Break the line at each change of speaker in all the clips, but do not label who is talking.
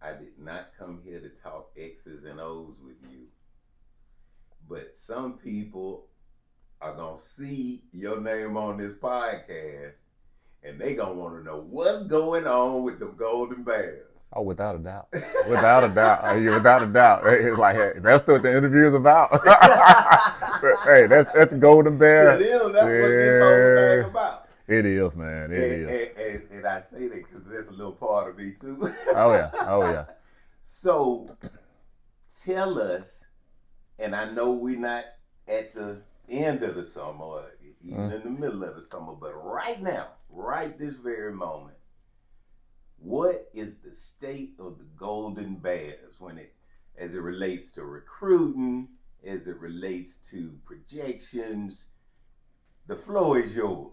I did not come here to talk X's and O's with you. But some people are going to see your name on this podcast and they going to want to know what's going on with the Golden Bears.
Oh, without a doubt. Without a doubt. Without a doubt. It's like, hey, that's what the interview is about. Hey, that's the Golden Bear.
To them, that's what this whole thing about.
It is, man. It is.
And I say that because there's a little part of me too.
Oh, yeah. Oh, yeah.
So tell us, and I know we're not at the end of the summer or even in the middle of the summer, but right now, right this very moment, what is the state of the Golden Bears as it relates to recruiting, as it relates to projections? The floor is yours.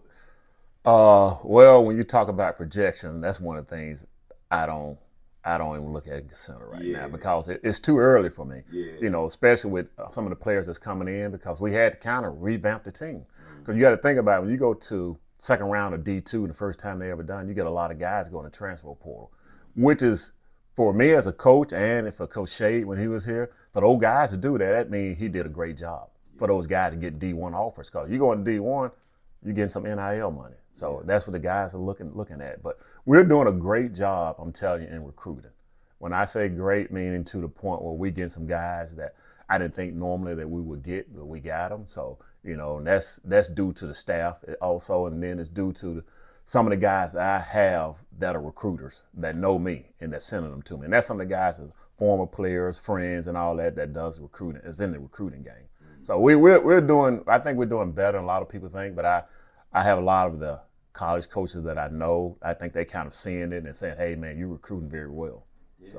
Well, when you talk about projection, that's one of the things I don't even look at and consider right now because it's too early for me.
Yeah.
Especially with some of the players that's coming in because we had to kind of revamp the team. Because you got to think about it, when you go to second round of D2 the first time they ever done, you get a lot of guys going to transfer portal, which is for me as a coach and for Coach Shade when he was here, for those guys to do that means he did a great job for those guys to get D1 offers. Because you go into D1, you're getting some NIL money. So that's what the guys are looking at. But we're doing a great job, I'm telling you, in recruiting. When I say great, meaning to the point where we get some guys that I didn't think normally that we would get, but we got them. So, that's due to the staff also, and then it's due to some of the guys that I have that are recruiters that know me and that's sending them to me. And that's some of the guys that are former players, friends, and all that does recruiting, is in the recruiting game. So we're doing, I think we're doing better than a lot of people think, but I have a lot of the college coaches that I know, I think they kind of seeing it and saying, hey, man, you're recruiting very well. Yeah.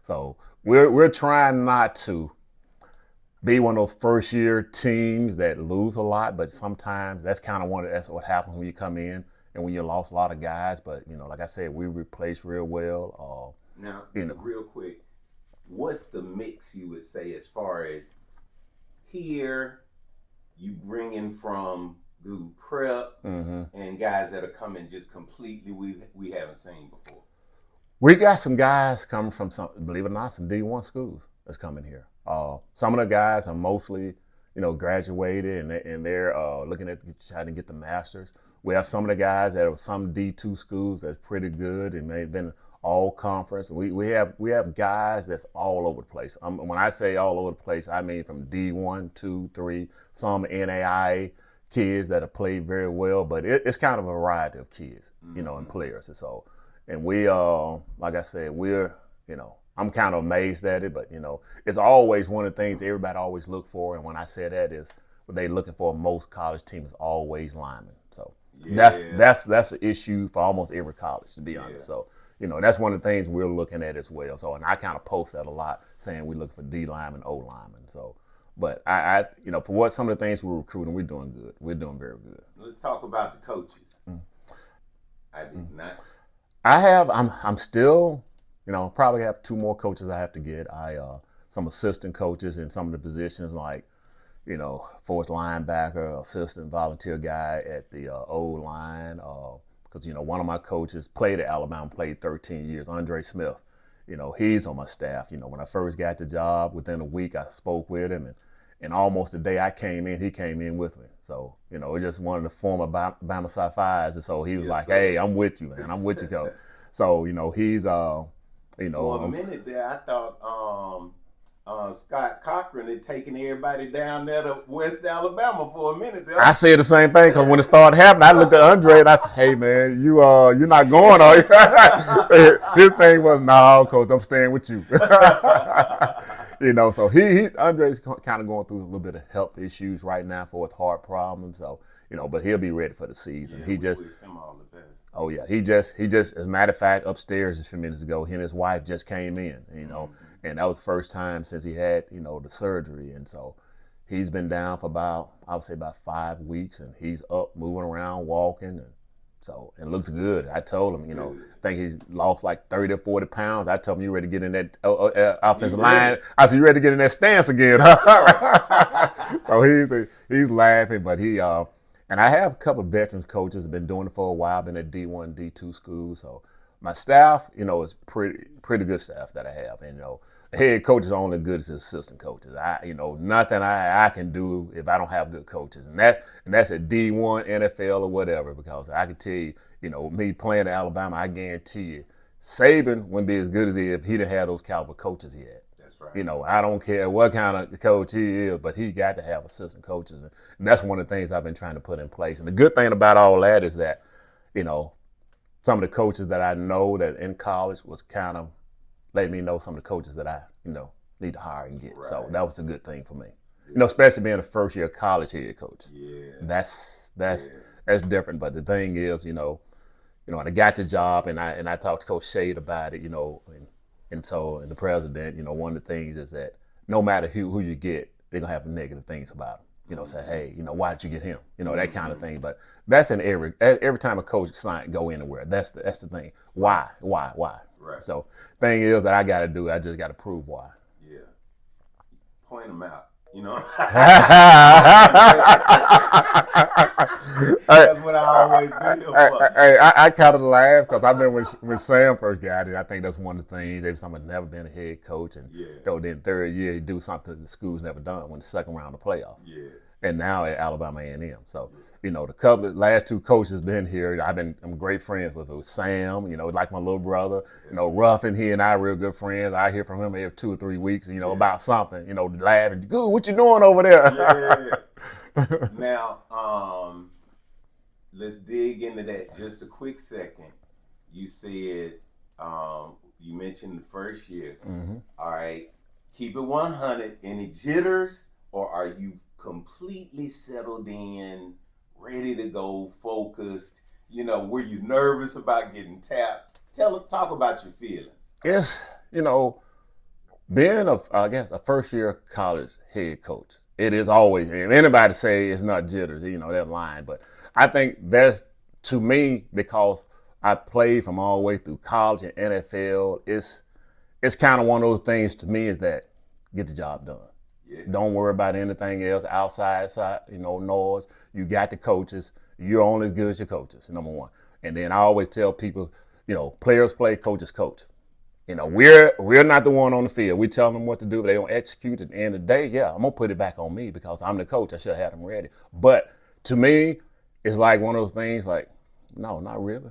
So we're trying not to be one of those first-year teams that lose a lot, but sometimes that's what happens when you come in and when you lost a lot of guys. But, like I said, we replaced real well.
Now, real quick, what's the mix you would say as far as here you bring in from Goode Prep and guys that are coming just completely we haven't seen before?
We got some guys coming from believe it or not, some D1 schools that's coming here. Some of the guys are mostly, graduated and they're looking at trying to get the masters. We have some of the guys that are some D2 schools that's pretty good and they've been all conference. We have guys that's all over the place. When I say all over the place, I mean from D1, 2, 3, some NAIA kids that have played very well, but it's kind of a variety of kids, and players. And we, like I said, I'm kind of amazed at it, but it's always one of the things everybody always look for. And when I say that is what they looking for, most college teams is always linemen. So that's an issue for almost every college, to be honest. So that's one of the things we're looking at as well. So, and I kind of post that a lot, saying we look for D linemen, O linemen. So, but I for what some of the things we're recruiting, we're doing good. We're doing very good.
Let's talk about the coaches. I did not.
I'm still, probably have 2 more coaches I have to get. Some assistant coaches in some of the positions like, fourth linebacker, assistant volunteer guy at the old line. Because, one of my coaches played at Alabama, played 13 years, Andre Smith. He's on my staff. When I first got the job, within a week I spoke with him, and almost the day I came in, he came in with me. So, it just one of the former Bama Psi Phi's, and so he was like, hey, I'm with you, man. I'm with you, coach. So, he's,
For a minute there, I thought Scott Cochran had taken everybody down there to West Alabama for a minute there.
I said the same thing because when it started happening, I looked at Andre and I said, hey, man, you're not going, are you? His thing was, no, coach, I'm staying with you. So Andre's kind of going through a little bit of health issues right now for his heart problems. So, but he'll be ready for the season.
Yeah, wish him all the best.
Oh yeah, he just as a matter of fact, upstairs a few minutes ago, he and his wife just came in, and that was the first time since he had, the surgery, and so he's been down for about 5 weeks, and he's up, moving around, walking, and so it looks good. I told him, I think he's lost like 30 or 40 pounds. I told him, you ready to get in that offensive line? I said, you ready to get in that stance again? So he's laughing, but he and I have a couple of veterans coaches that have been doing it for a while, been at D1, D2 schools. So my staff, is pretty good staff that I have. And, the head coach is only as good as his assistant coaches. Nothing I can do if I don't have good coaches. And that's at D1, NFL, or whatever, because I can tell you, me playing at Alabama, I guarantee you, Saban wouldn't be as good as he if he didn't have those caliber coaches he had.
That's right.
I don't care what kind of coach he is, but he got to have assistant coaches. And that's one of the things I've been trying to put in place. And the good thing about all that is that, some of the coaches that I know that in college was kind of letting me know some of the coaches that I, need to hire and get. Right. So that was a good thing for me. Yeah. Especially being a first year college head coach.
Yeah.
That's different. But the thing is, and I got the job and I talked to Coach Shade about it, and the president, one of the things is that no matter who you get, they're gonna have negative things about him. Say, hey, why did you get him? That kind of thing. But that's in every time a coach go anywhere. That's the thing. Why?
Right.
So thing is that I got to do. I just got to prove why.
Yeah. Point them out. That's what I always do.
I kind of laugh because I've been when Sam first got it. I think that's one of the things. If someone's never been a head coach, and then third year you do something the school's never done when the second round of playoff.
Yeah.
And now at Alabama A&M. So the last two coaches been here. I'm great friends with Sam. Like my little brother. Ruff and he and I are real good friends. I hear from him every 2 or 3 weeks. About something. Laughing. Good. What you doing over there?
Yeah. Now, let's dig into that just a quick second. You said you mentioned the first year.
Mm-hmm.
All right. Keep it 100. Any jitters, or are you completely settled in, ready to go, focused? Were you nervous about getting tapped? Talk about your feelings.
Yes, being a first year college head coach, it is always, and anybody say it's not jitters, they're lying. But I think that's, to me, because I played from all the way through college and NFL, it's kind of one of those things to me is that get the job done.
Yeah.
Don't worry about anything else outside, noise. You got the coaches. You're only as good as your coaches, number one. And then I always tell people, players play, coaches coach. We're not the one on the field. We tell them what to do, but they don't execute. At the end of the day, I'm going to put it back on me because I'm the coach. I should have had them ready. But to me, it's like one of those things like, no, not really.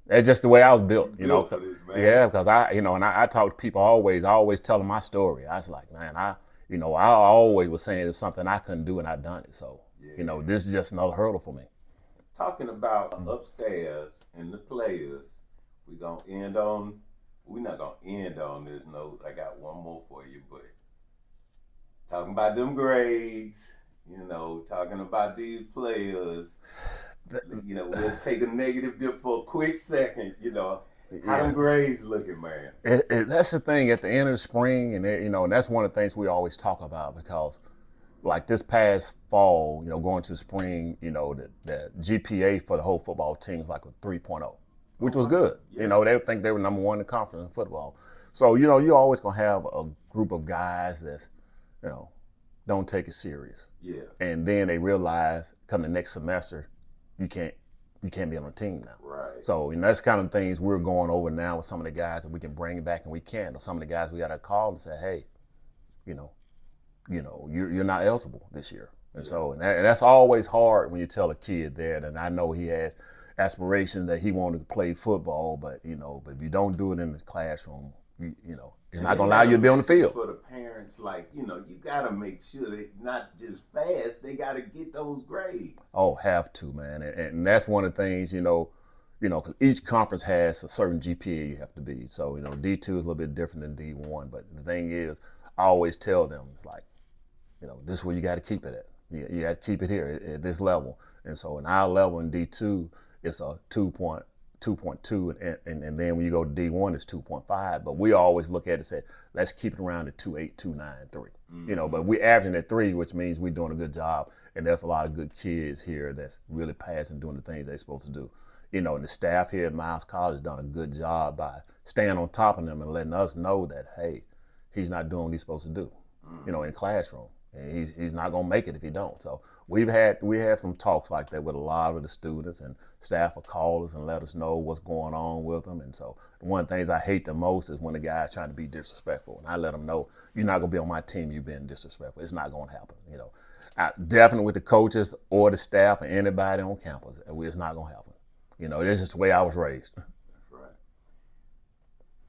That's just the way I was built,
Built for this, man.
Yeah, because I talk to people always. I always tell them my story. I was like, man, I always was saying it was something I couldn't do, and I done it. So, this is just another hurdle for me.
Talking about upstairs and the players, we're not going to end on this note. I got one more for you, but talking about them grades, talking about these players, we'll take a negative dip for a quick second, How them grades looking, man?
That's the thing at the end of the spring, and and that's one of the things we always talk about because, like this past fall, going to the spring, the GPA for the whole football team was like a 3.0, which was good.
Yeah.
They think they were number one in the conference in football. So you're always gonna have a group of guys that's, don't take it serious.
Yeah.
And then they realize come the next semester, you can't be on a team now.
Right.
So that's kind of things we're going over now with some of the guys that we can bring back and we can't. Or some of the guys we got to call and say, hey, you're not eligible this year. And so and that's always hard when you tell a kid that. And I know he has aspirations that he wanted to play football, but but if you don't do it in the classroom, it's not gonna allow you to be on the field.
For the parents, you gotta make sure they not just fast, they gotta get those grades.
Oh, have to, man, and that's one of the things, because each conference has a certain GPA you have to be. So D2 is a little bit different than D1, but the thing is, I always tell them it's like, this is where you got to keep it at. You got to keep it here at this level. And so in our level in D2, it's a 2.2, and then when you go to D1, it's 2.5. But we always look at it and say, let's keep it around at 2.8, 2.9, 3.
Mm-hmm.
But we're averaging at 3, which means we're doing a good job. And there's a lot of good kids here that's really passing, doing the things they're supposed to do. And the staff here at Miles College has done a good job by staying on top of them and letting us know that, hey, he's not doing what he's supposed to do, in the classroom. He's not gonna make it if he don't. So we had some talks like that with a lot of the students, and staff will call us and let us know what's going on with them. And so one of the things I hate the most is when the guy's trying to be disrespectful, and I let them know you're not gonna be on my team. You've been disrespectful. It's not gonna happen. Definitely with the coaches or the staff and anybody on campus, it's not gonna happen. This is the way I was raised.
Right.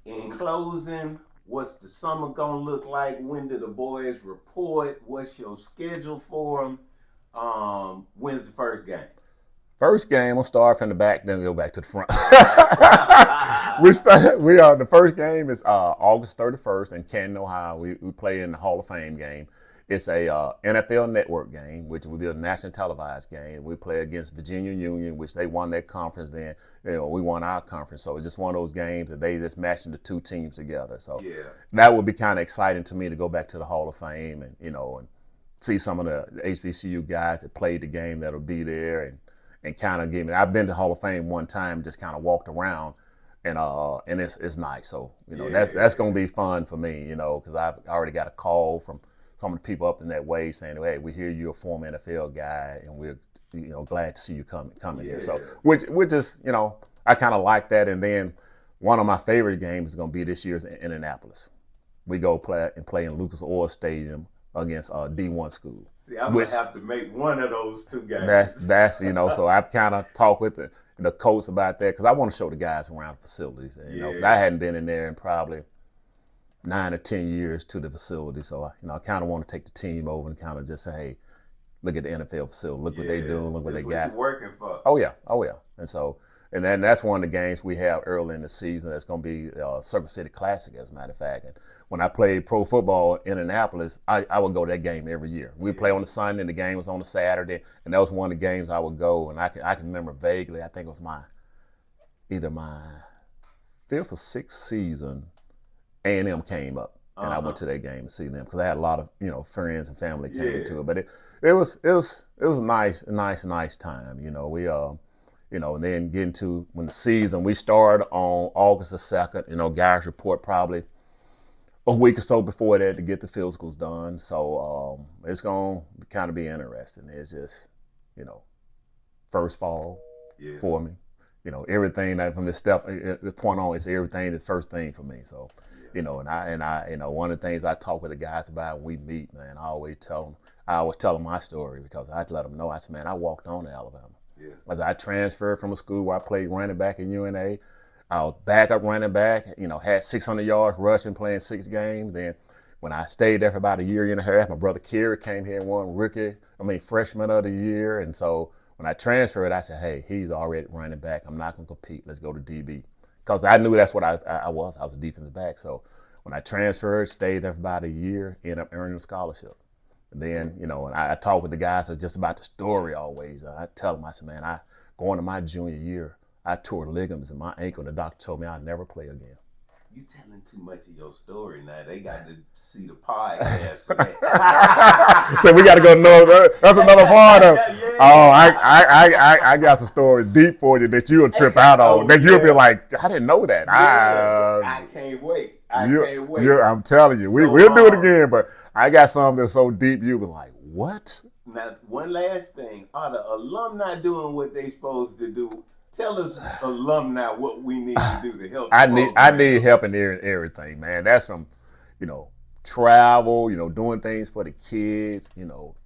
In closing, what's the summer gonna look like? When do the boys report? What's your schedule for them? When's the first game?
First game, we'll start from the back, then go back to the front. The first game is August 31st in Canton, Ohio. We play in the Hall of Fame game. It's a NFL Network game, which will be a national televised game. We play against Virginia Union, which they won their conference then. We won our conference. So it's just one of those games that they just matching the two teams together. So that would be kind of exciting to me to go back to the Hall of Fame and see some of the HBCU guys that played the game that'll be there and kind of give me. I've been to Hall of Fame one time, just kind of walked around, and it's nice. So that's gonna be fun for me, because I've already got a call from some of the people up in that way saying, hey, we hear you're a former NFL guy, and we're glad to see you coming here. So which is I kind of like that. And then one of my favorite games is going to be this year's in Indianapolis. We go play in Lucas Oil Stadium against D1 school.
See, I'm gonna have to make one of those two games.
That's So I've kind of talked with the coach about that because I want to show the guys around the facilities. And, 'cause I hadn't been in there in probably 9 or 10 years to the facility. So, I kind of want to take the team over and kind of just say, hey, look at the NFL facility. Look what they doing. Look what they got.
What you're working for.
Oh, yeah. And then that's one of the games we have early in the season. That's going to be Circuit City Classic, as a matter of fact. And when I played pro football in Indianapolis, I would go to that game every year. We play on the Sunday, and the game was on the Saturday. And that was one of the games I would go. And I can remember vaguely, I think it was either my 5th or 6th season, A&M came up, and I went to that game to see them because I had a lot of friends and family came to it. But it was a nice time. And then getting to when the season we started on August the 2nd. Guys report probably a week or so before that to get the physicals done. So it's gonna kind of be interesting. It's just first fall for me. Everything that from this point on, it's everything the first thing for me. So. And I one of the things I talk with the guys about when we meet, man, I always tell them my story because I let them know. I said, man, I walked on to Alabama. As I transferred from a school where I played running back in UNA, I was backup running back. Had 600 yards rushing, playing 6 games. Then when I stayed there for about a year and a half, my brother Kerry came here and won freshman of the year. And so when I transferred, I said, hey, he's already running back. I'm not gonna compete. Let's go to DB. Because I knew that's what I was. I was a defensive back. So when I transferred, stayed there for about a year, ended up earning a scholarship. And then, and I talk with the guys just about the story always. I tell them, I said, man, going to my junior year, I tore ligaments in my ankle. The doctor told me I'd never play again.
You telling too much of your story now. They got to see the podcast for that.
So we got to go that's another part of it. Oh, I got some stories deep for you that you'll trip out on. That you'll be like, I didn't know that.
I can't wait. Can't wait.
I'm telling you, we'll do it again. But I got something that's so deep, you'll be like, what?
Now, one last thing. Are the alumni doing what they supposed to do? Tell us, alumni, what we need to do to help.
I need help in everything, man. That's from, travel, doing things for the kids,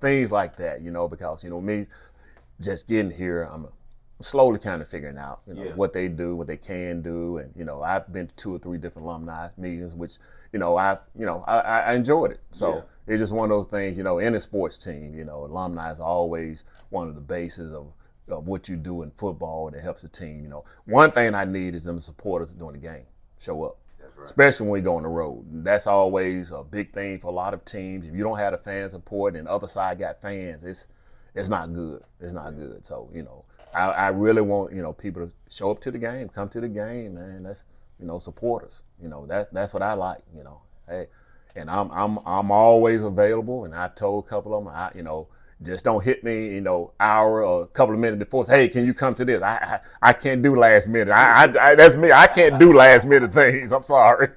things like that, because, me just getting here, I'm slowly kind of figuring out, what they do, what they can do. And, I've been to 2 or 3 different alumni meetings, which, I enjoyed it. So it's just one of those things, in a sports team, alumni is always one of the bases of what you do in football that helps the team. One thing I need is them supporters during the game. Show up.
That's right.
Especially when we go on the road. And that's always a big thing for a lot of teams. If you don't have the fan support and the other side got fans, it's not good. It's not good. So, I really want, people to show up to the game, come to the game, man. That's, supporters. That's what I like, Hey, and I'm always available, and I told a couple of them, just don't hit me, hour or a couple of minutes before. Say, hey, can you come to this? I can't do last minute. That's me. I can't do last minute things. I'm sorry.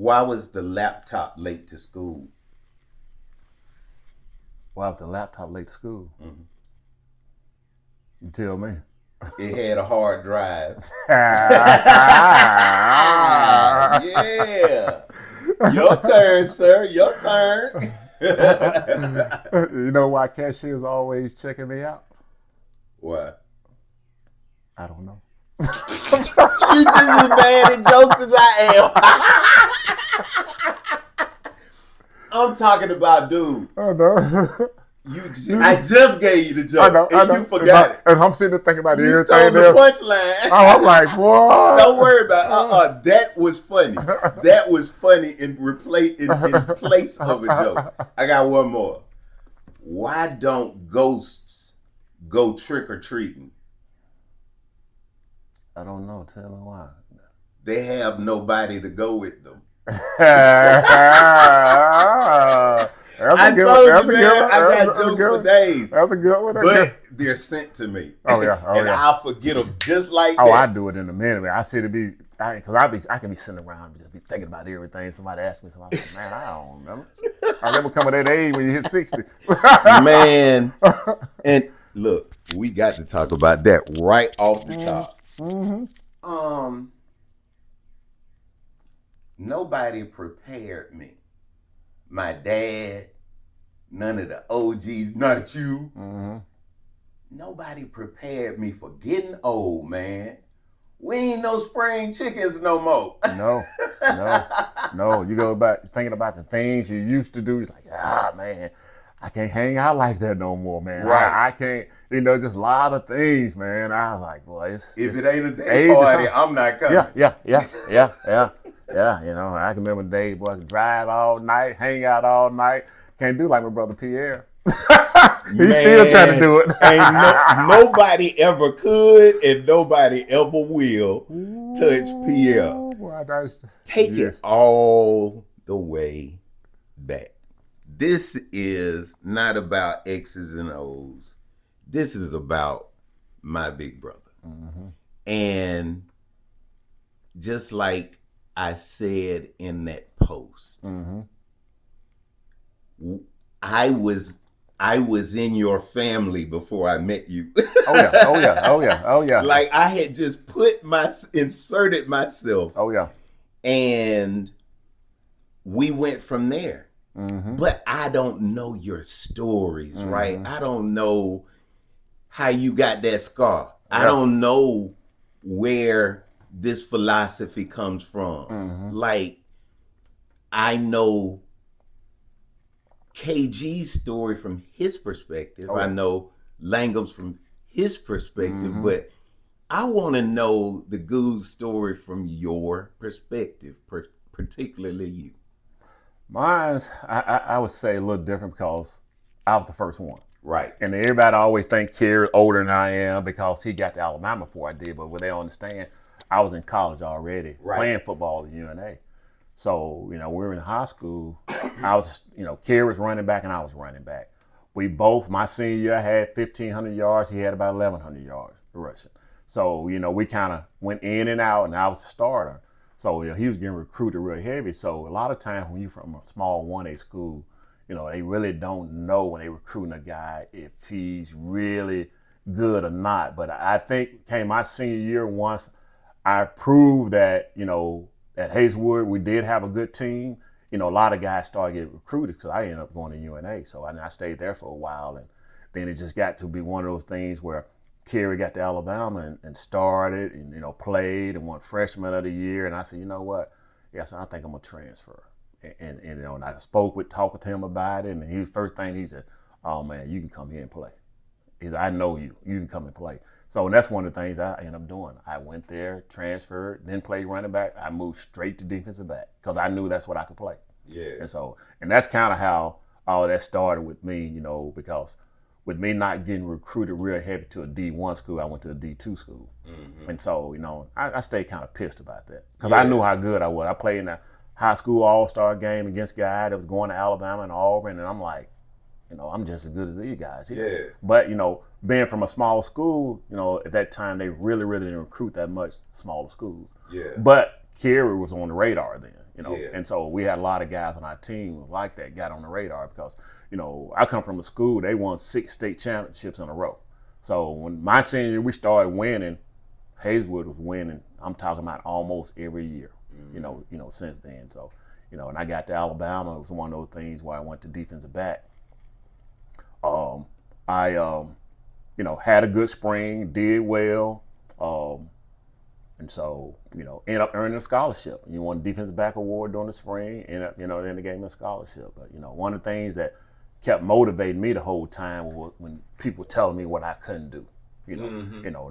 Why was the laptop late to school?
Why was the laptop late to school?
Mm-hmm.
You tell me.
It had a hard drive. Yeah. Your turn, sir. Your turn.
You know why cashier's always checking me out?
Why?
I don't know.
You just as bad at jokes as I am. I'm talking about, dude.
Oh no.
I just gave you the joke, and you forgot it.
And I'm sitting there thinking about
You
everything
stole the punchline.
I'm like, what?
Don't worry about it. That was funny. That was funny in place of a joke. I got one more. Why don't ghosts go trick-or-treating?
I don't know. Tell me why.
They have nobody to go with them. I told you, man, I got jokes for days.
That's a good one.
But they're sent to me.
Oh, yeah.
And I'll forget them just like that.
Oh, I do it in a minute, man. I see it be, because I can be sitting around and just be thinking about everything. Somebody asks me something, I'm like, man, I don't remember. I remember coming at that age when you hit 60.
Man. And look, we got to talk about that right off the top.
Mm-hmm.
Nobody prepared me. My dad, none of the OGs, not you.
Mm-hmm.
Nobody prepared me for getting old, man. We ain't no spring chickens no more.
No. You go back thinking about the things you used to do. It's like, man, I can't hang out like that no more, man.
Right.
I can't, just a lot of things, man. I was like, boy,
if it ain't a day party, I'm not coming.
Yeah. Yeah, I can remember the day, boy, I could drive all night, hang out all night. Can't do like my brother Pierre. He's still trying to do it.
Nobody ever could and nobody ever will touch Pierre.
Boy,
Take it all the way back. This is not about X's and O's. This is about my big brother.
Mm-hmm.
And just like I said in that post,
mm-hmm.
I was in your family before I met you.
Oh yeah.
Like I had just inserted myself.
Oh yeah.
And we went from there.
Mm-hmm.
But I don't know your stories,
mm-hmm.
right? I don't know how you got that scar.
Yeah.
I don't know where this philosophy comes from.
Mm-hmm.
Like, I know KG's story from his perspective.
Oh.
I know Langham's from his perspective,
mm-hmm.
but I want to know the Goode story from your perspective, particularly you.
Mine's, I would say a little different because I was the first one.
Right.
And everybody always think Kerry's older than I am because he got to Alabama before I did, but what they don't understand, I was in college already, playing football at UNA. So, we were in high school. I was, Kerry was running back and I was running back. We both, my senior year, I had 1,500 yards. He had about 1,100 yards rushing. So, we kind of went in and out, and I was a starter. So, he was getting recruited real heavy. So, a lot of times when you're from a small 1A school, they really don't know when they recruiting a guy if he's really good or not. But I think came my senior year, once I proved that, at Hazelwood we did have a good team, a lot of guys started getting recruited because I ended up going to UNA. So I stayed there for a while, and then it just got to be one of those things where Kerry got to Alabama and started and, played and won freshman of the year. And I said, you know what? Yes, I think I'm going to transfer. And I talked with him about it. And first thing he said, oh man, you can come here and play. He said, I know you. You can come and play. So that's one of the things I ended up doing. I went there, transferred, then played running back. I moved straight to defensive back because I knew that's what I could play.
Yeah.
And that's kind of how all that started with me, because with me not getting recruited real heavy to a D1 school, I went to a D2 school. Mm-hmm. And so, I stayed kind of pissed about that because I knew how good I was. I played in a high school all-star game against guys that was going to Alabama and Auburn, and I'm like, I'm just as good as these guys.
Yeah.
But, being from a small school, at that time, they really, really didn't recruit that much smaller schools.
Yeah.
But Kerry was on the radar then.
Yeah.
And so we had a lot of guys on our team like that got on the radar because, I come from a school, they won 6 state championships in a row. So when my senior year, we started winning, Hazelwood was winning, I'm talking about almost every year, since then. So, and I got to Alabama, it was one of those things where I went to defensive back. I had a good spring, did well, and so, ended up earning a scholarship. You won the defensive back award during the spring, ended up, then they gave me a scholarship. But, one of the things that kept motivating me the whole time was when people telling me what I couldn't do.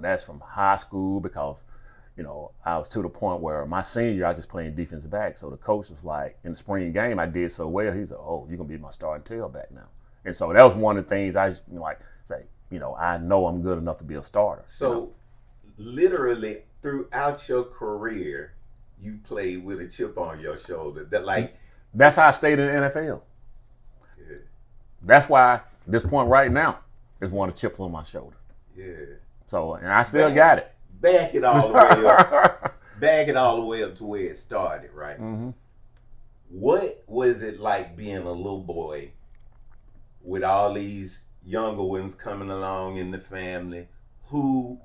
That's from high school because, I was to the point where my senior year, I was just playing defensive back. So the coach was like, in the spring game, I did so well. He said, "Oh, you're going to be my starting tailback now." And so that was one of the things I just say, I know I'm good enough to be a starter.
So literally throughout your career, you played with a chip on your shoulder.
That's how I stayed in the NFL.
Yeah.
That's why this point right now is one of the chips on my shoulder.
Yeah.
So, and I still got it.
Back it all the way up. Back it all the way up to where it started, right?
Mm-hmm.
What was it like being a little boy with all these younger ones coming along in the family who,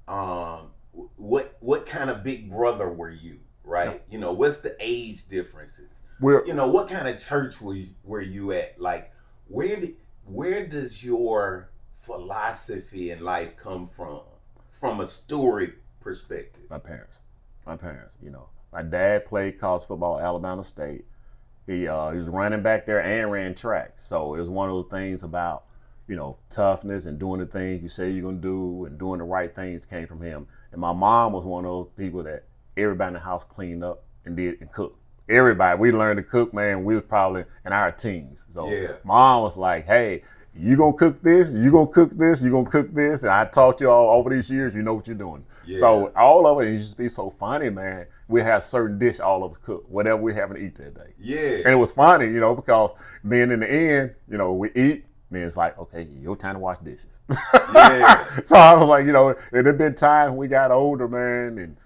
what kind of big brother were you, right? What's the age differences? What kind of church were you at? Like, where does your philosophy in life come from a story perspective?
My parents. My dad played college football at Alabama State. He was running back there and ran track. So it was one of those things about, toughness and doing the things you say you're going to do and doing the right things came from him. And my mom was one of those people that everybody in the house cleaned up and did and cooked. Everybody, we learned to cook, man. We was probably in our teens. So Mom was like, "Hey, you going to cook this, you going to cook this, you going to cook this." And I taught you all over these years, you know what you're doing. Yeah. So all of it used to be so funny, man. We have certain dish all of us cook, whatever we having to eat that day.
Yeah.
And it was funny, because then in the end, we eat, then it's like, okay, your time to wash dishes. Yeah. So I was like, it had been times when we got older, man, and,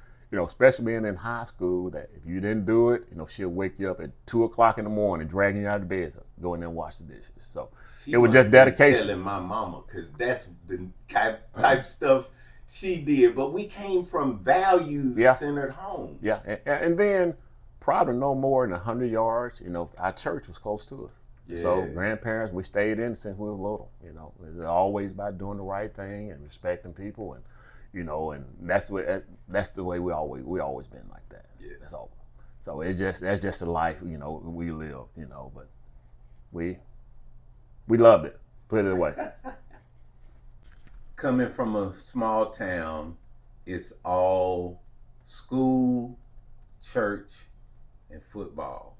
especially being in high school, that if you didn't do it, she'll wake you up at 2:00 in the morning, dragging you out of bed, so go in there and wash the dishes. So it was just dedication.
Telling my mama, because that's the type stuff she did. But we came from value-centered homes.
Yeah, and then probably no more than 100 yards. Our church was close to us. Yeah. So grandparents, we stayed in since we were little. It was always about doing the right thing and respecting people, and and that's the way we always been like that. Yeah, that's all. So that's just the life we live. But we loved it. Put it away.
Coming from a small town, it's all school, church, and football.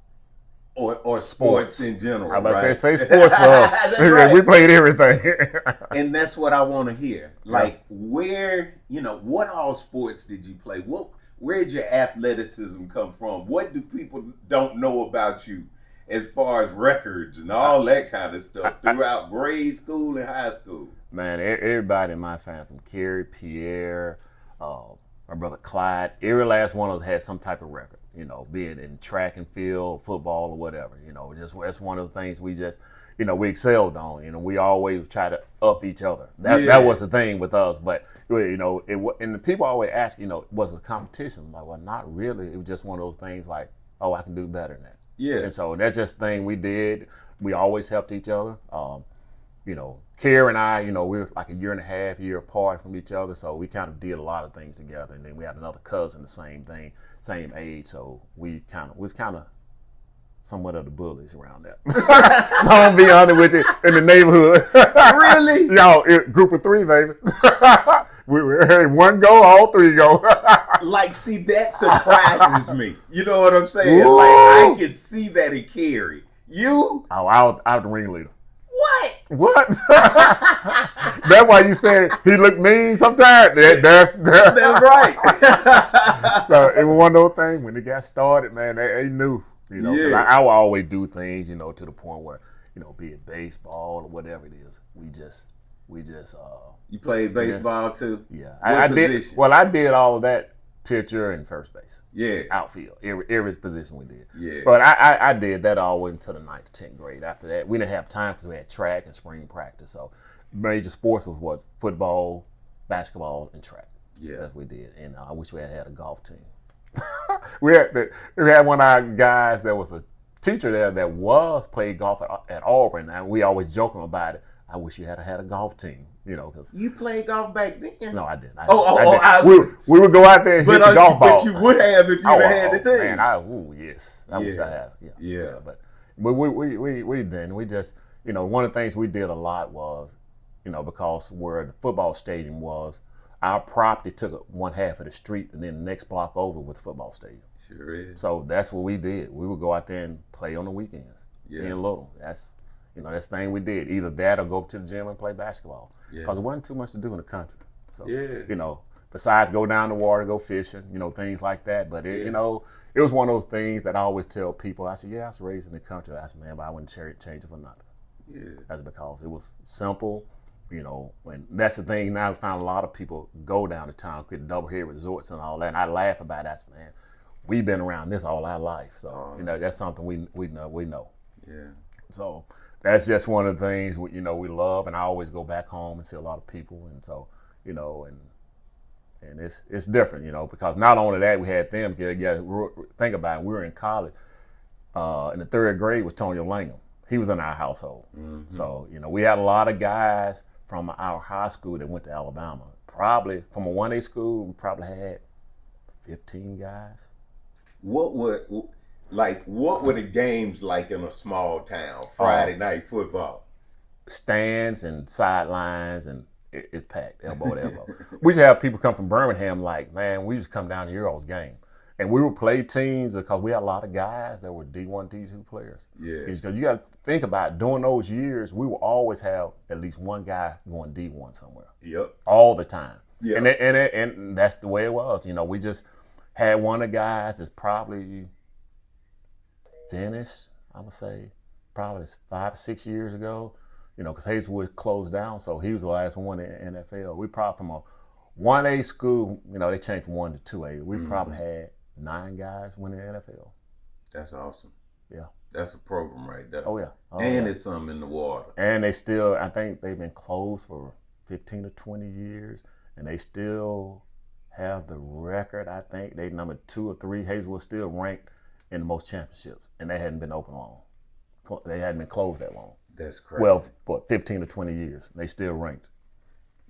Or sports in general.
I'm about to say sports for us. Right. We played everything.
And that's what I want to hear. Like, where, what all sports did you play? Where did your athleticism come from? What do people don't know about you as far as records and all that kind of stuff throughout grade school and high school?
Man, everybody in my family, from Kerry, Pierre, my brother Clyde, every last one of us had some type of record. Be it in track and field, football, or whatever. That's one of the things we just, we excelled on. We always try to up each other. That was the thing with us. But and the people always ask, was it a competition? I'm like, well, not really. It was just one of those things like, oh, I can do better than that. Yeah. And so that's just the thing we did. We always helped each other. Kerry and I, we were like a year and a half apart from each other, so we kind of did a lot of things together. And then we had another cousin, the same thing, same age, so we was kind of somewhat of the bullies around there. So I'm gonna be honest with you, in the neighborhood.
Really?
Group of 3, baby. We were one go, all 3 go.
Like, see, that surprises me. You know what I'm saying?
Ooh.
Like, I can see that in Kerry. You?
Oh, I was the ringleader.
What?
That's why you said he looked mean sometimes. That's
right.
So it was one of those things when it got started, man, they knew. I would always do things, to the point where, be it baseball or whatever it is, we just.
You played baseball too?
Yeah, I did. Well, I did all of that pitcher and first base.
Yeah.
Outfield. Every position we did.
Yeah.
But I did that all the way until the 9th to 10th grade. After that, we didn't have time because we had track and spring practice. So major sports was what? Football, basketball, and track.
Yeah.
That's what we did. And I wish we had a golf team. we had one of our guys that was a teacher there that played golf at Auburn. And we always joke him about it. I wish you had a golf team. Cause
you played golf back then?
No, I didn't. We would go out there and hit the golf ball.
But you would have if you had the team.
Man, yes. I wish I had. Yeah. But we didn't. We just, one of the things we did a lot was, because where the football stadium was, our property took up one half of the street, and then the next block over was the football stadium.
Sure is.
So that's what we did. We would go out there and play on the weekends.
Yeah.
In Little. That's the thing we did. Either that or go up to the gym and play basketball. Because there wasn't too much to do in the country. So, besides go down the water, go fishing, things like that. But, it was one of those things that I always tell people. I said, I was raised in the country. I said, man, but I wouldn't change it for nothing.
Yeah.
That's because it was simple, and that's the thing now. I found a lot of people go down to town, get double head resorts and all that. And I laugh about that. Man, we've been around this all our life. So, that's something we know.
Yeah.
So that's just one of the things we love, and I always go back home and see a lot of people, and so and it's different, because not only that we had them. Think about it, we were in college, in the 3rd grade with Tonyo Langham. He was in our household, so we had a lot of guys from our high school that went to Alabama. Probably from a 1A school, we probably had 15 guys.
What were the games like in a small town? Friday night football.
Stands and sidelines, and it's packed, elbow to elbow. We just have people come from Birmingham like, man, we just come down to your all's game. And we would play teams because we had a lot of guys that were D1, D2 players. Yeah. Because you got to think about it, during those years, we will always have at least one guy going D1 somewhere.
Yep.
All the time.
Yeah.
And that's the way it was. We just had one of the guys that's probably finished, I would say, probably 5 or 6 years ago, because Hazelwood closed down, so he was the last one in the NFL. We probably from a 1A school, they changed from 1 to 2A. We probably had 9 guys winning the NFL.
That's awesome.
Yeah.
That's a program right there.
Oh, yeah.
And it's something in the water.
And they still, I think they've been closed for 15 to 20 years, and they still have the record. I think they number 2 or 3. Hazelwood still ranked in the most championships, and they hadn't been open long. They hadn't been closed that long.
That's crazy.
Well, for 15 to 20 years, they still ranked.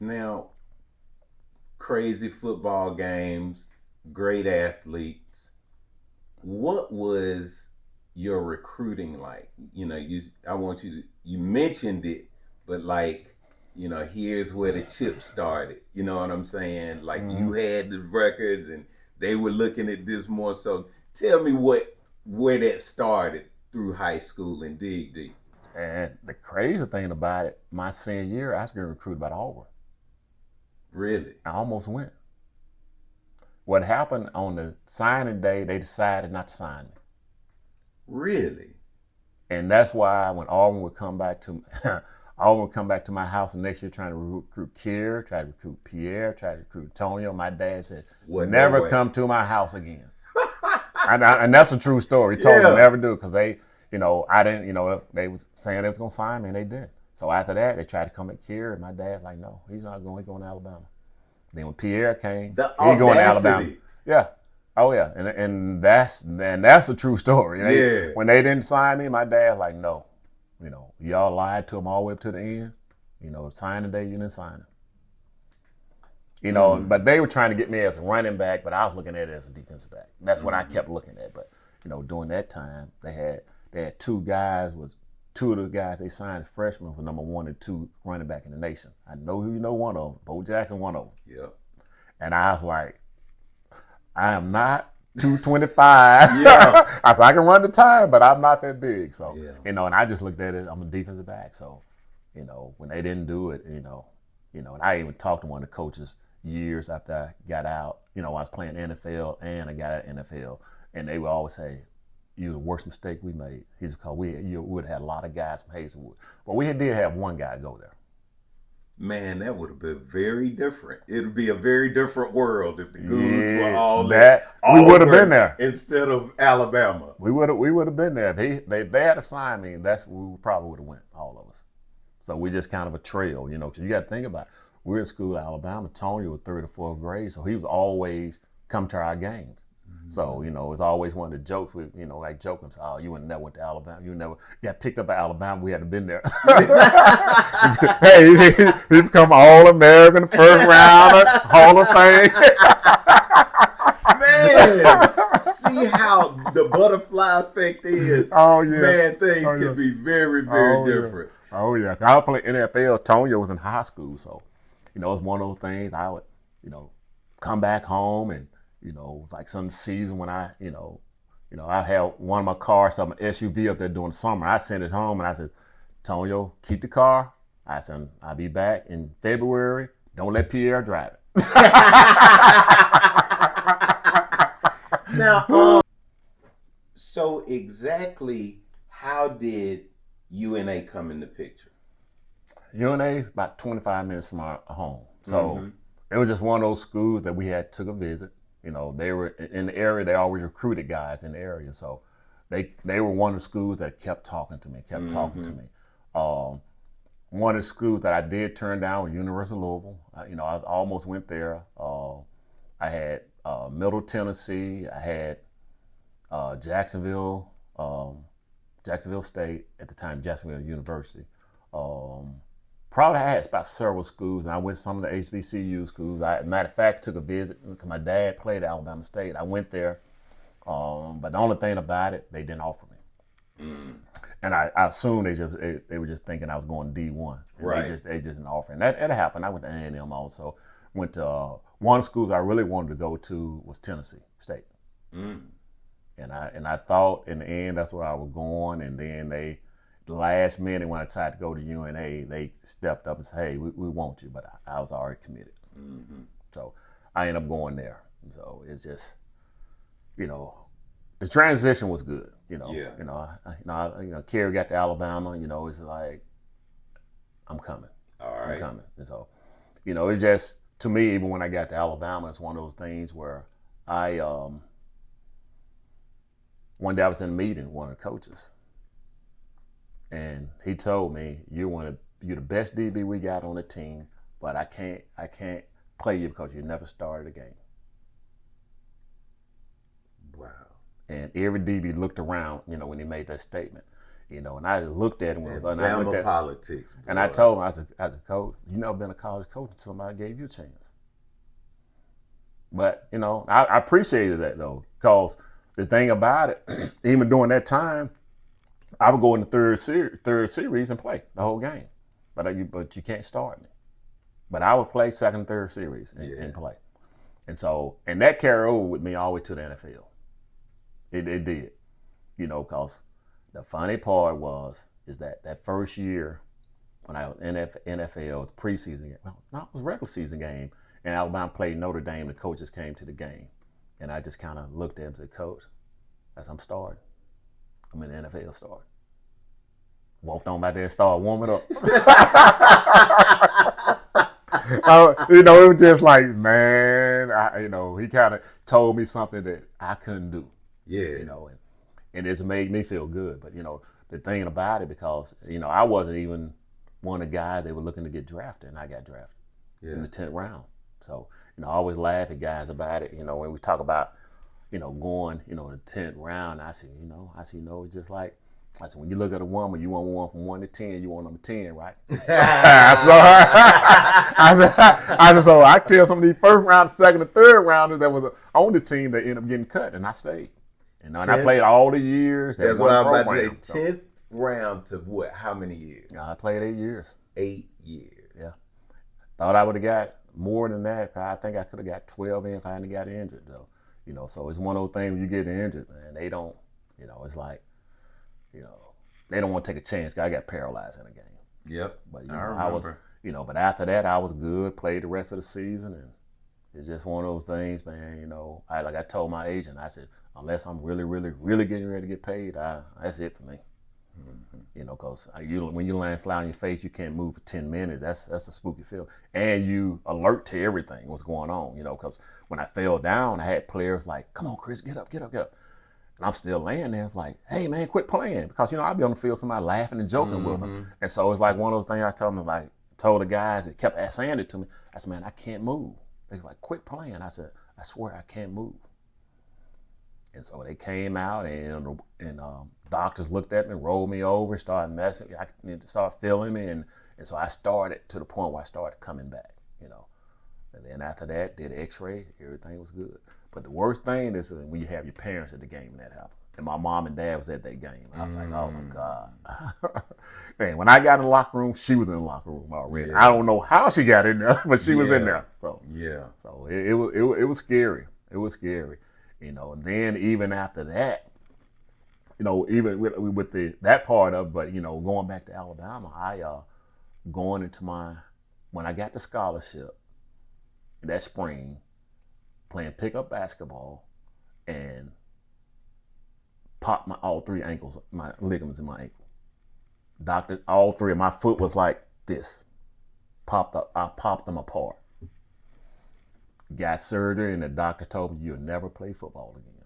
Now, crazy football games, great athletes. What was your recruiting like? You mentioned it, but here's where the chip started. You know what I'm saying? You had the records and they were looking at this more so. Tell me where that started through high school and dig deep.
And the crazy thing about it, my senior year, I was getting recruited by Auburn.
Really?
I almost went. What happened on the signing day, they decided not to sign me.
Really?
And that's why when Auburn would come back to my house the next year trying to recruit Kier, try to recruit Pierre, try to recruit Tonyo, my dad said, never come to my house again. and that's a true story. He told me never do, because they, I didn't, they was saying they was going to sign me, and they didn't. So after that, they tried to come at Kier, and my dad's like, no, he's not going, he's going to Alabama. Then when Pierre came, he's going to Alabama. Yeah. Oh, yeah. And that's a true story. When they didn't sign me, my dad's like, no. Y'all lied to him all the way up to the end. Sign the day, you didn't sign him. But they were trying to get me as a running back, but I was looking at it as a defensive back. That's what I kept looking at. But, during that time, they had 2 guys, 2 of the guys they signed freshmen for number 1 and 2 running back in the nation. I know who one of them. Bo Jackson, one of them.
Yeah.
And I was like, I am not 225.
Yeah.
I said, I can run the time, but I'm not that big. So, and I just looked at it, I'm a defensive back. So, when they didn't do it, and I even talked to one of the coaches years after I got out. I was playing NFL and I got out of NFL. And they would always say, you're the worst mistake we made. He's because you would have had a lot of guys from Hazelwood. But we did have one guy go there.
Man, that would have been very different. It would be a very different world if the Goodes were
Yeah,
all
that
all
we would have
over
been there.
instead of Alabama.
We would have been there. They had to sign me, and that's we probably would have went, all of us. So we just kind of a trail, you know. Cause you got to think about it. We were in school in Alabama. Tony was third or fourth grade, so he was always come to our games. So, you know, it's always one of the jokes with, you know, like joking. Oh, you would never went to Alabama. You never got picked up at Alabama. We hadn't been there. Hey, he become All-American, first rounder, Hall of Fame.
Man, see how the butterfly effect is.
Oh, yeah.
Man, things
Oh, yeah.
can be very, very different.
Yeah. Oh, yeah. I played NFL. Tony was in high school. So, you know, it's one of those things I would, you know, come back home and, you know, like some season when I, you know, I had one of my cars, some SUV up there during the summer. I sent it home and I said, Tonyo, keep the car. I said, I'll be back in February. Don't let Pierre drive it.
Now, so exactly how did UNA come in the picture?
UNA about 25 minutes from our home. So it was just one of those schools that we had took a visit. You know, they were in the area. They always recruited guys in the area, so they were one of the schools that kept talking to me. One of the schools that I did turn down was University of Louisville. You know, I almost went there. I had Middle Tennessee. I had Jacksonville State at the time, Jacksonville University. Probably I had about several schools, and I went to some of the HBCU schools. Matter of fact, took a visit because my dad played at Alabama State. I went there, but the only thing about it, they didn't offer me. And I assumed they were just thinking I was going D1.
Right.
They just didn't offer. And that happened. I went to A&M also. Went to one of the schools I really wanted to go to was Tennessee State. And I thought in the end that's where I was going. And then the last minute when I decided to go to UNA, they stepped up and said, hey, we want you. But I was already committed. So I ended up going there. So it's just, you know, the transition was good. You know, Kerry got to Alabama. You know, it's like, I'm coming.
All right.
I'm coming. And so, you know, it just, to me, even when I got to Alabama, it's one of those things where one day I was in a meeting with one of the coaches. And he told me, you're the best DB we got on the team, but I can't play you because you never started a game.
Wow.
And every DB looked around, you know, when he made that statement, you know, and I looked at him and
I looked at politics. Boy.
And I told him, I said, Coach, you never been a college coach until somebody gave you a chance. But, you know, I appreciated that though, because the thing about it, even during that time, I would go in the third series and play the whole game, but you can't start me. But I would play second, third series and play, and that carried over with me all the way to the NFL. It did, you know, because the funny part is that first year when I was in NFL, the preseason game, no, it was regular season game, and Alabama played Notre Dame. The coaches came to the game, and I just kind of looked at him and said, Coach, as I'm starting, I'm in the NFL starting. Walked on back there and started warming up. You know, it was just like, man, you know, he kind of told me something that I couldn't do.
Yeah.
You know, and it's made me feel good. But, you know, the thing about it, because, you know, I wasn't even one of the guys they were looking to get drafted, and I got drafted in the 10th round. So, you know, I always laugh at guys about it. You know, when we talk about, you know, going, you know, in the 10th round, I say, you know, it's just like, I said, when you look at a woman, you want one from 1 to 10, you want number 10, right? I said, so I tell some of these first round, second, and third rounders that was on the team that ended up getting cut, and I stayed. And I played all the years.
That's what I'm about to say. 10th round to what? How many years?
I played 8 years.
8 years.
Yeah. Thought I would have got more than that. I think I could have got 12 in if I hadn't got injured, though. You know, so it's one of those things when you get injured, man, they don't, you know, it's like, you know, they don't want to take a chance. I got paralyzed in a game.
Yep.
But, you know, I was, you know, but after that, I was good, played the rest of the season, and it's just one of those things, man, you know, I told my agent, I said, unless I'm really, really, really getting ready to get paid, that's it for me. You know, because when you land flat on your face, you can't move for 10 minutes. That's a spooky feeling. And you alert to everything, what's going on, you know, because when I fell down, I had players like, come on, Chris, get up, get up, get up. And I'm still laying there. It's like, hey, man, quit playing. Because, you know, I'd be on the field, somebody laughing and joking with them. And so it's like one of those things I told them, like, told the guys that kept saying it to me. I said, man, I can't move. They was like, quit playing. I said, I swear I can't move. And so they came out and doctors looked at me, rolled me over, started messing. I started feeling me, and so I started to the point where I started coming back, you know. And then after that, did an X-ray, everything was good. But the worst thing is when you have your parents at the game and that happened. And my mom and dad was at that game. I was like, oh my God. And when I got in the locker room, she was in the locker room already. Yeah. I don't know how she got in there, but she was in there. So So it was scary. It was scary. You know, and then even after that, you know, even with that part of, but you know, going back to Alabama, going into when I got the scholarship that spring, playing pickup basketball, and popped all three ankles, my ligaments in my ankle. Doctor, all three of my foot was like this, popped up. I popped them apart. Got surgery, and the doctor told me, you'll never play football again.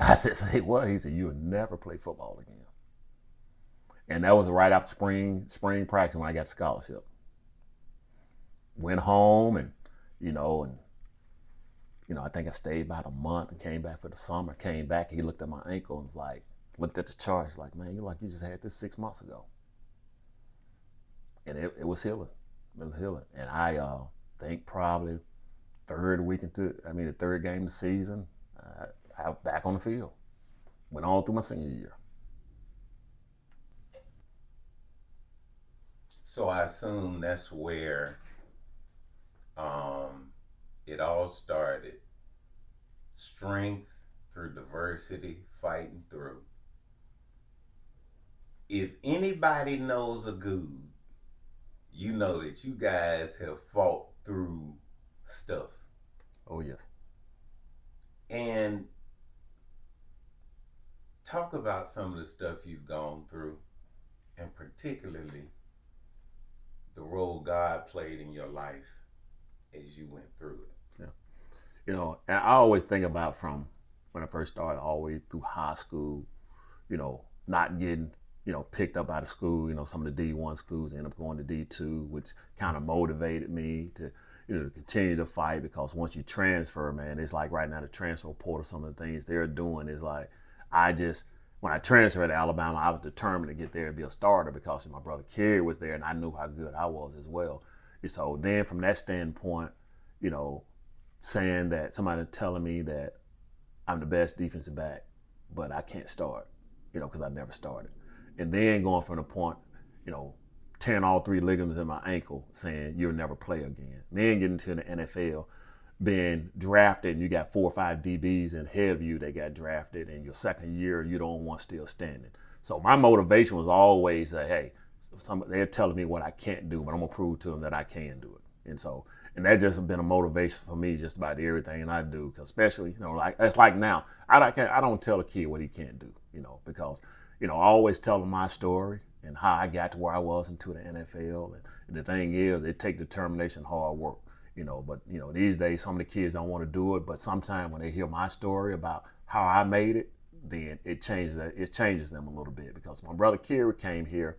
I said, say what? He said, you'll never play football again. And that was right after spring practice when I got the scholarship. Went home and I think I stayed about a month and came back for the summer. Came back, he looked at my ankle and was like, looked at the charts like, man, you just had this 6 months ago. And it was healing. It was healing. And I think probably the third game of the season, I was back on the field. Went on through my senior year.
So I assume that's where it all started. Strength through diversity, fighting through. If anybody knows a Goode, you know that you guys have fought through stuff.
Oh, yes.
And talk about some of the stuff you've gone through, and particularly the role God played in your life as you went through it.
Yeah. You know, and I always think about from when I first started all the way through high school, you know, not getting picked up out of school. You know, some of the D1 schools end up going to D2, which kind of motivated me to continue to fight, because once you transfer, man, it's like right now the transfer portal, some of the things they're doing is like, when I transferred to Alabama, I was determined to get there and be a starter because my brother Kerry was there and I knew how good I was as well. And so then from that standpoint, you know, saying that somebody telling me that I'm the best defensive back, but I can't start, you know, because I never started. And then going from the point, you know, tearing all three ligaments in my ankle, saying you'll never play again. Then getting to the NFL, being drafted, and you got 4 or 5 DBs ahead of you that got drafted, and your second year, you don't want still standing. So my motivation was always that, hey, they're telling me what I can't do, but I'm going to prove to them that I can do it. And that just has been a motivation for me just about everything I do, because especially, you know, like it's like now, I don't tell a kid what he can't do, you know, because, you know, I always tell them my story and how I got to where I was into the NFL. And the thing is, it takes determination, hard work, you know. But, you know, these days, some of the kids don't want to do it. But sometimes when they hear my story about how I made it, then it changes them a little bit. Because my brother Kerry came here,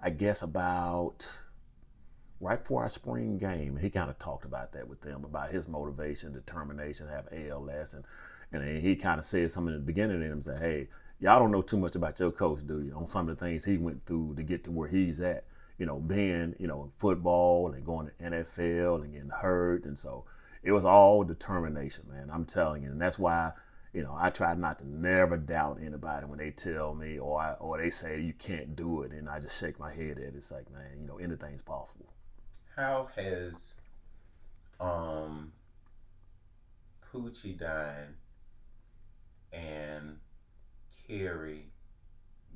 I guess about right before our spring game. He kind of talked about that with them, about his motivation, determination, have ALS. And he kind of said something in the beginning to them, said, hey, y'all don't know too much about your coach, do you? On some of the things he went through to get to where he's at, you know, being, you know, in football and going to NFL and getting hurt. And so it was all determination, man. I'm telling you. And that's why, you know, I try not to never doubt anybody when they tell me or they say you can't do it. And I just shake my head at it. It's like, man, you know, anything's possible.
How has Poochie dying and Kerry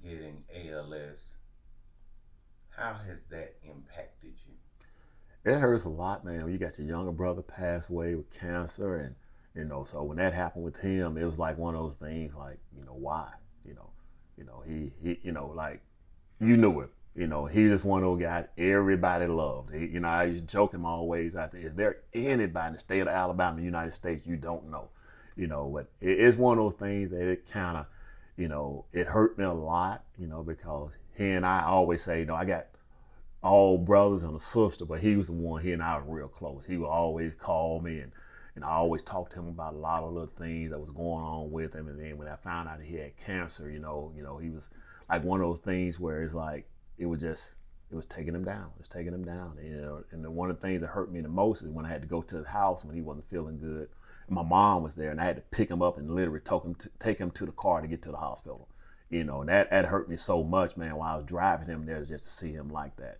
getting ALS, how has that impacted you?
It hurts a lot, man. When you got your younger brother pass away with cancer, and you know, so when that happened with him, it was like one of those things, like, you know, why? Like you knew him. He just one of those guys everybody loved. I used to joke him always. I said, is there anybody in the state of Alabama, the United States, you don't know? But it's one of those things that it kind of, it hurt me a lot, because he and I always say, I got all brothers and a sister, but he was the one, he and I were real close. He would always call me and I always talked to him about a lot of little things that was going on with him. And then when I found out that he had cancer, he was like one of those things where it's like, it was taking him down. It was taking him down. And one of the things that hurt me the most is when I had to go to his house when he wasn't feeling good. And my mom was there, and I had to pick him up and literally take him to the car to get to the hospital. And that hurt me so much, man, while I was driving him there just to see him like that.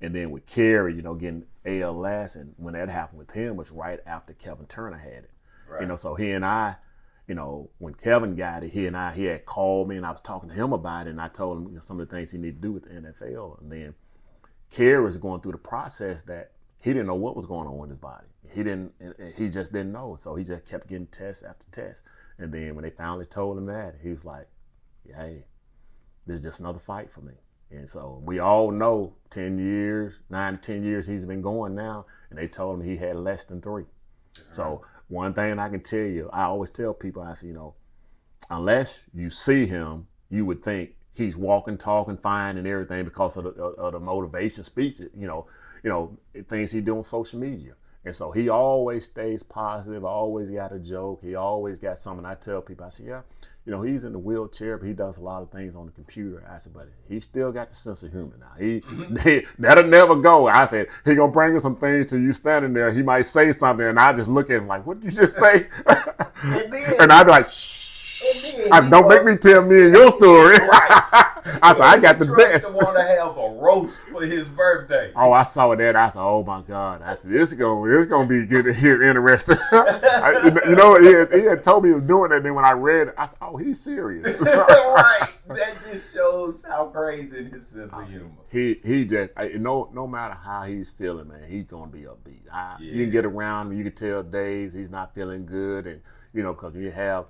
And then with Kerry, getting ALS, and when that happened with him was right after Kevin Turner had it. Right. So he and I, when Kevin got it, he had called me, and I was talking to him about it, and I told him some of the things he needed to do with the NFL. And then Kerry was going through the process that he didn't know what was going on with his body. He just didn't know. So he just kept getting test after test. And then when they finally told him that, he was like, yeah, hey, this is just another fight for me. And so we all know 9 to 10 years he's been going now, and they told him he had less than 3. So one thing I can tell you, I always tell people, I say, unless you see him, you would think he's walking, talking fine and everything because of the motivation speeches, things he do on social media. And so he always stays positive, always got a joke. He always got something. I tell people, I say, yeah, he's in the wheelchair, but he does a lot of things on the computer. I said, but he still got the sense of humor now. That'll never go. I said, he gonna bring some things to you standing there. He might say something, and I just look at him like, what did you just say? And I'd be like, shh. Don't make me tell me and your story.
Right.
I said, I got the best.
I want to have a roast for his birthday.
Oh, I saw that. I said, oh my God. I said, this is gonna be good to hear, interesting. He had told me he was doing that. Then when I read it, I said, oh, he's serious.
Right. That just shows how crazy his sense of humor.
He just no matter how he's feeling, man, he's gonna be upbeat. You can get around him, you can tell days he's not feeling good, and because you have.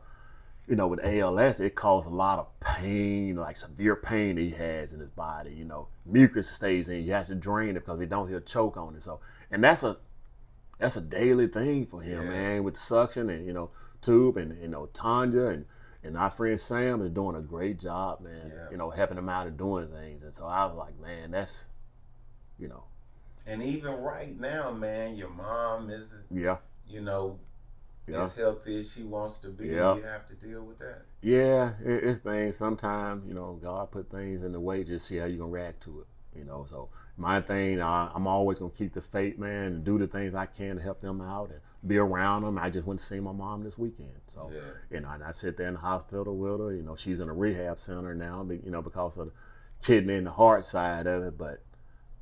With ALS, it caused a lot of pain, like severe pain he has in his body. Mucus stays in. He has to drain it because if he don't, he'll choke on it. So, and that's a daily thing for him, man, with suction and tube and Tanya and our friend Sam is doing a great job, man. Helping him out and doing things. And so I was like, man, that's.
And even right now, man, your mom is.
Yeah.
As healthy as she wants to be, you have to deal with that.
Yeah, it's things. Sometimes, God put things in the way just see how you're going to react to it. So my thing, I'm always going to keep the faith, man, and do the things I can to help them out and be around them. I just went to see my mom this weekend. So, and I sit there in the hospital with her. She's in a rehab center now, because of the kidney and the heart side of it. But,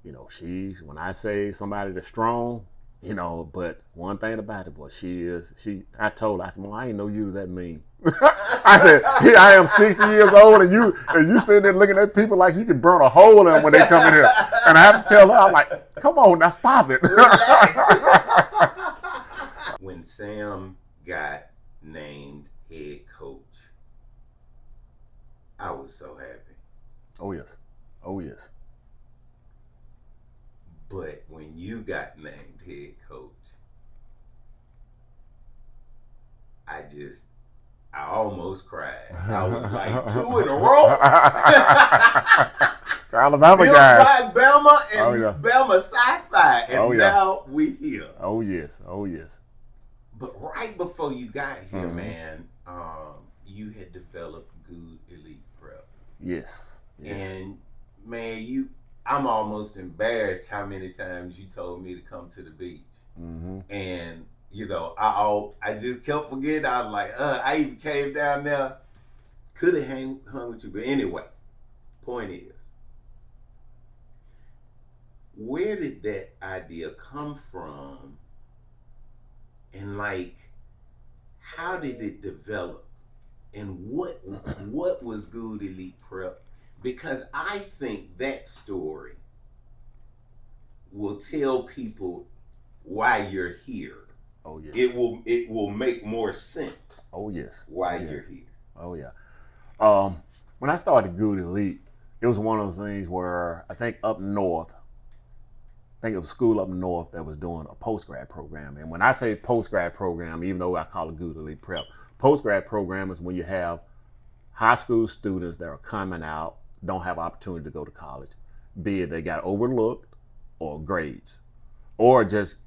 when I say somebody that's strong, but one thing about it, boy, I told her, I said, Mom, I didn't know you was that mean. I said, I am 60 years old and you sitting there looking at people like you can burn a hole in them when they come in here. And I have to tell her, I'm like, come on, now stop it.
When Sam got named head coach, I was so happy.
Oh, yes. Oh, yes.
But when you got named head coach, I almost cried. I was like 2 in a row.
Alabama guys.
Built by Bama and Bama Sci-Fi, and now we here.
Oh yes, oh yes.
But right before you got here, man, you had developed Goode Elite Prep.
Yes.
And man, I'm almost embarrassed how many times you told me to come to the beach. Mm-hmm. And, I just kept forgetting. I was like, I even came down there. Could have hung with you. But anyway, point is, where did that idea come from? And how did it develop? And what was Goode Elite Prep? Because I think that story will tell people why you're here.
Oh yes.
It will make more sense.
Oh yes.
Why you're here.
Oh yeah. when I started Goode Elite, it was one of those things where I think up north, I think it was a school up north that was doing a post-grad program. And when I say post-grad program, even though I call it Goode Elite Prep, post-grad program is when you have high school students that are coming out, don't have opportunity to go to college, be it they got overlooked or grades, or just,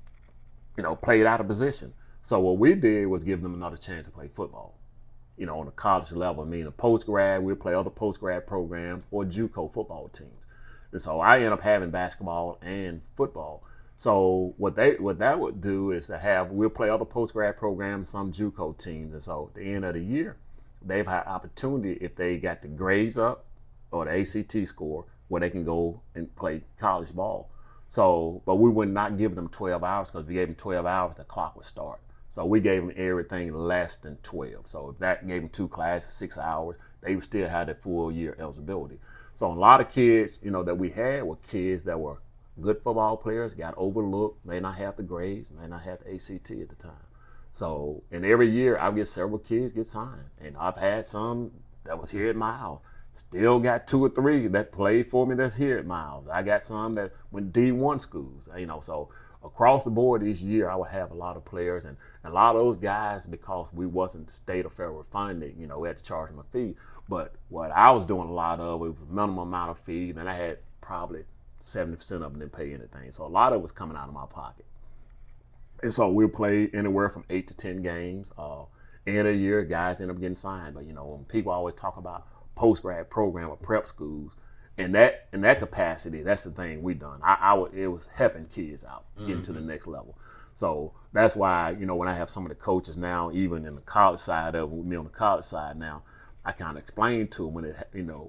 played out of position. So what we did was give them another chance to play football, on a college level. Meaning post-grad, we'll play other post-grad programs or JUCO football teams. And so I end up having basketball and football. So what that would do is we'll play other post-grad programs, some JUCO teams. And so at the end of the year, they've had opportunity if they got the grades up or the ACT score where they can go and play college ball. So, but we would not give them 12 hours because if we gave them 12 hours, the clock would start. So we gave them everything less than 12. So if that gave them 2 classes, 6 hours, they would still have that full year eligibility. So a lot of kids, that we had were kids that were good football players, got overlooked, may not have the grades, may not have the ACT at the time. So, and every year I get several kids get signed. And I've had some that was here at Miles. Still got 2 or 3 that played for me that's here at Miles. I got some that went D1 schools, so across the board each year I would have a lot of players and a lot of those guys, because we wasn't state or federal funded, we had to charge them a fee. But what I was doing a lot of, it was a minimum amount of fee, and I had probably 70% of them didn't pay anything. So a lot of it was coming out of my pocket. And so we'll play anywhere from 8 to 10 games. End of the year, guys end up getting signed. But when people always talk about post-grad program or prep schools, in that capacity, that's the thing we done. It was helping kids out getting to the next level. So that's why, when I have some of the coaches now, even in the college side of it, with me on the college side now, I kind of explain to them when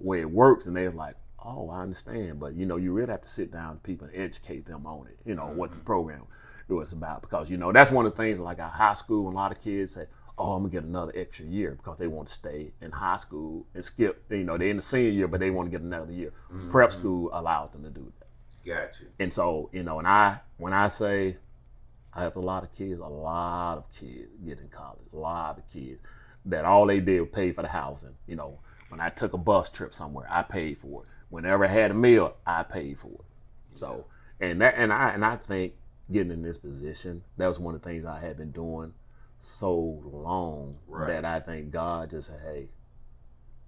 where it works, and they're like, oh, I understand. But you really have to sit down with people and educate them on it, what the program was about. Because that's one of the things, like our high school, and a lot of kids say, oh, I'm gonna get another extra year because they want to stay in high school and skip. They're in the senior year, but they want to get another year. Prep school allowed them to do that.
Gotcha.
And so, and when I say I have a lot of kids get in college, a lot of kids that all they did was pay for the housing. When I took a bus trip somewhere, I paid for it. Whenever I had a meal, I paid for it. Yeah. So, and I think getting in this position, that was one of the things I had been doing so long, right, that I think God just said, hey,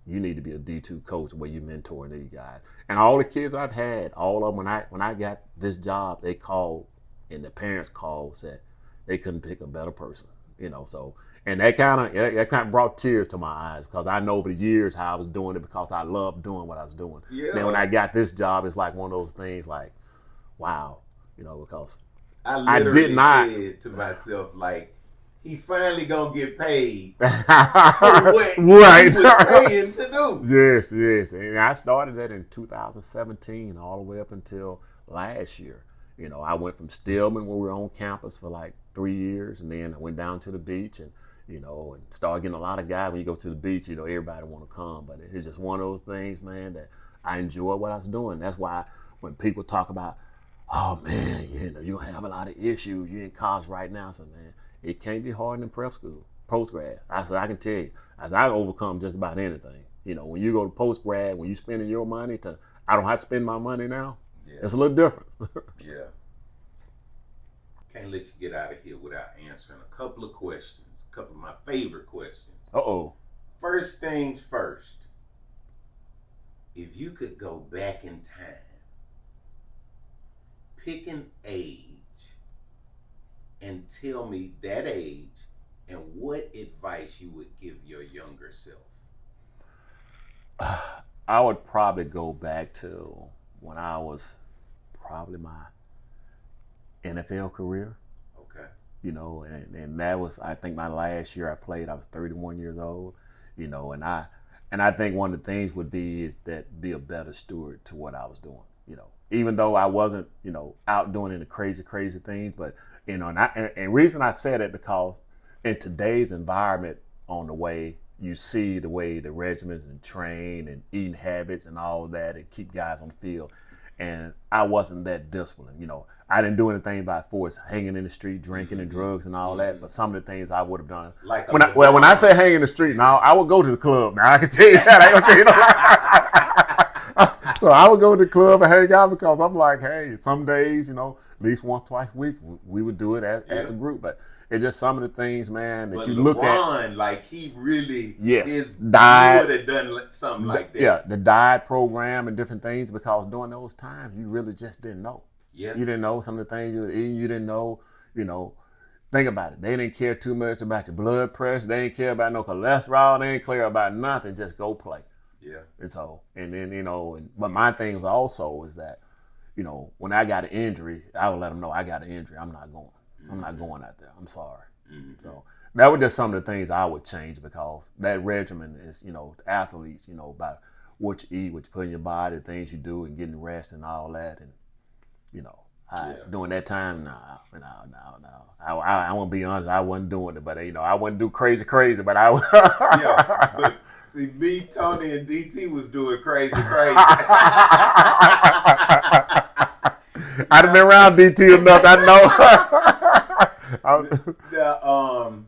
you need to be a D2 coach where you mentoring these guys. And all the kids I've had, all of them, when I got this job, they called, and the parents called, said they couldn't pick a better person, so, and that kind of brought tears to my eyes, because I know over the years how I was doing it because I loved doing what I was doing. Yeah. Then when I got this job, it's like one of those things like, wow, because
I did not said to myself, like, he finally gonna get paid for what
right.
he was paying to do.
Yes. And I started that in 2017 all the way up until last year. I went from Stillman, where we were on campus for like 3 years, and then I went down to the beach and started getting a lot of guys. When you go to the beach, everybody want to come. But it's just one of those things, man, that I enjoy what I was doing. That's why when people talk about, oh man, you're gonna have a lot of issues, you're in college right now, so man, it can't be hard in prep school, post-grad. I can tell you, I overcome just about anything. When you go to post-grad, when you spending your money I don't have to spend my money now, yeah, it's a little different.
Yeah. Can't let you get out of here without answering a couple of questions, a couple of my favorite questions.
Uh-oh.
First things first, if you could go back in time, pick an age, and tell me that age and what advice you would give your younger self.
I would probably go back to when I was probably my NFL career.
Okay.
And that was, I think, my last year I played. I was 31 years old. And I think one of the things would be a better steward to what I was doing. Even though I wasn't, out doing any crazy things, but and reason I said it because in today's environment, on the way you see the way the regiments and train and eating habits and all that, and keep guys on the field, and I wasn't that disciplined. I didn't do anything by force, hanging in the street, drinking and drugs and all that. But some of the things I would have done.
Like
when I say hang in the street, now I would go to the club. Now I can tell you that. I ain't gonna tell you no. So I would go to the club and hang out because I'm like, hey, some days, at least once, twice a week, we would do it as a group. But it's just some of the things, man, that
but
you
LeBron,
look at.
Like he really
died.
He would have done something like that.
Yeah, the diet program and different things because during those times you really just didn't know.
Yeah.
You didn't know some of the things you were eating. You didn't know, think about it. They didn't care too much about your blood pressure. They didn't care about no cholesterol. They didn't care about nothing. Just go play.
Yeah.
And so, and then, but my thing was also is that, when I got an injury, I would let them know I got an injury. I'm not going. I'm not going out there. I'm sorry. Mm-hmm. So that was just some of the things I would change because that regimen is, the athletes, about what you eat, what you put in your body, the things you do, and getting rest and all that. And, during that time, no. I want to be honest, I wasn't doing it, but, I wouldn't do crazy, but I
yeah, but see, me, Tony, and DT was doing crazy.
I've been around DT enough, I
know.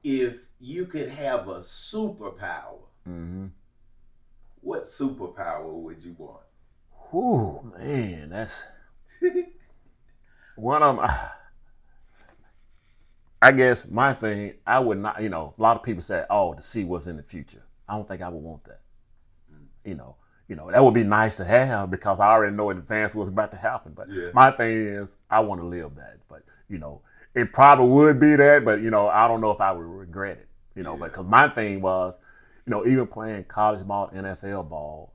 If you could have a superpower, what superpower would you want?
Oh man, that's one of them. I guess my thing, I would not. A lot of people say, "Oh, to see what's in the future." I don't think I would want that. That would be nice to have because I already know in advance what's about to happen. But my thing is, I want to live that. But it probably would be that. But I don't know if I would regret it. Because my thing was, even playing college ball, NFL ball,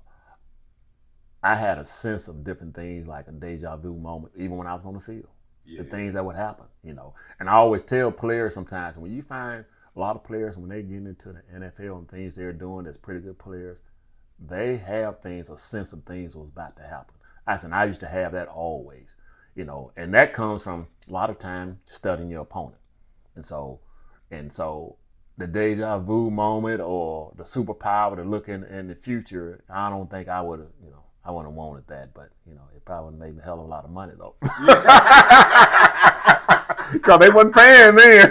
I had a sense of different things like a deja vu moment, even when I was on the field. The things that would happen, And I always tell players sometimes when you find a lot of players when they get into the NFL and things they're doing that's pretty good players, they have a sense of things was about to happen. I used to have that always, and that comes from a lot of time studying your opponent. And so the deja vu moment or the superpower to look in the future, I don't think I would have, I wouldn't have wanted that, but it probably would have made me a hell of a lot of money though. Because they wasn't paying then.